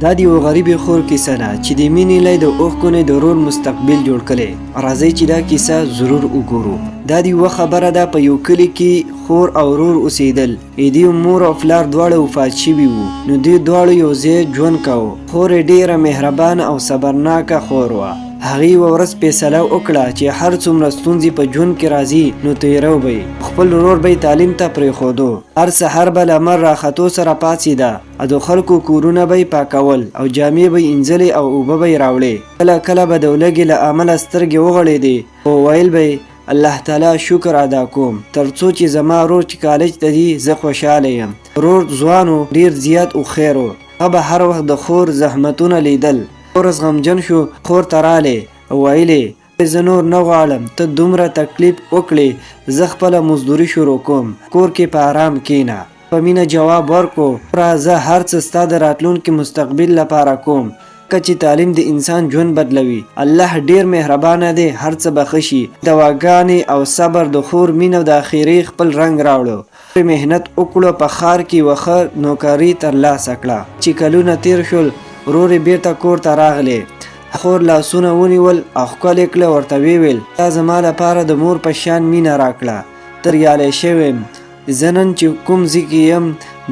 دا د یو غریبې خور کیسه ده چې د مینې لی د اوښکو نه د ورور مستقبل جوړ کړی. راځئ چې دا کیسه ضرور وګورو. دا د یوه خبره ده، په یو کلي کې خور او ورور اوسېدل. د دوی مور او پلار دواړه وفات شوي وو، نو دوی دواړو یو ځای ژوند کاوه. خور یې ډېره مهربانه او صبرناکه خور وه. هغې یوه ورځ فیصله وکړه چې هر څومره ستونزې په ژوند کې راځي نو تېرو به یې. خپل ورور به یې تعلیم ته پرېښودو. هر سحر به له لمر راختو سره پاڅېده او د خلکو کورونه به یې پاکول او جامې به یې اینځلې او اوبه به یې راوړې. کله کله به د لوږې له امله سترګې وغړېدې او ویل به یې الله تعالی شکر ادا کوم تر څو چې زما ورور چې کالج ته ځي زه خوشحاله یم. ورور ځوان و، ډېر زیات هوښیار و. هغه به هر وخت د خور زحمتونه لیدل. ورځ غمجن شو، خور ته رالی او ویلې زه نور نه غواړم ته دومره تکلیف وکړې، زه خپله مزدوري شروع کوم، کور کې په آرام کښېنه. په مینه جواب ورکړو، زه هر څه ستا د راتلونکي مستقبل لپاره کوم، که چې تعلیم د انسان ژوند بدلوي. الله ډېر مهربانه دی، هر څه به ښه شي. دواګانې او صبر د خور مینه د اخرې خپل رنګ راوړو. محنت وکړو، په ښار کې یوه ښه نوکري ترلاسه کړه. چې کلونه تیر شول، ورور یې بیرته کور ته راغلی. خور لاسونه ونیول او ښکل یې کړه، ورته ویې دا زما لپاره د مور په شان مینه راکړه. ته بریالی شوی یم. زه نن چې کوم ځای کې یم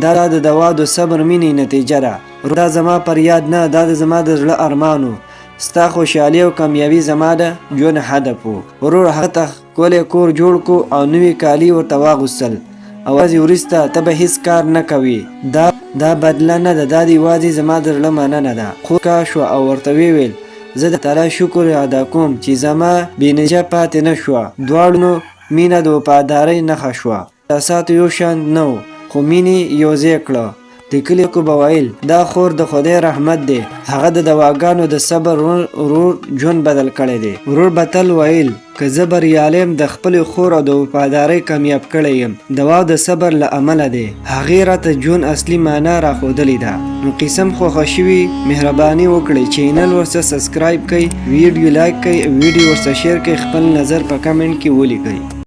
دا د دوا د صبر مینې نتیجه ده. دا زما پر یاد نه، دا زما د زړه ارمان و. ستا خوشحالي او کامیابي زما د ژوند هدف و. ورور هغه ته ښکلی کور جوړ کړو او نوي کالي ورته واغوستل. اوازې وروسته ته به هیڅ کار نه کوې، دا بدله نه ده، دا د یوازې زما د زړه مننه ده. خور کا شوه او ورته ویل زه د تعالی شکر ادا کوم چې زما بېنتیجه پاتې نه شوه. دواړو مینه د وفادارۍ نښه شوه. اساسات یو شان نه و، خو مینې یو ځای کړه. د کلي خلکو به ویل دا خور د خدای رحمت دی، هغه د دواګانو د صبر ورور ژوند بدل کړی دی. ورور به تل ویل که زه بریالی یم د خپلې خور او د وفادارۍ کامیاب کړی یم، دوا د صبر له امله دی. هغې راته ژوند اصلي معنا راښودلې ده. نو قسم خوښه شوي مهرباني وکړئ چینل ورسره سبسکرایب کړئ، ویډیو لایک کړئ، ویډیو ورسره شیر کړئ، خپل نظر په کمنټ کې ولیکئ.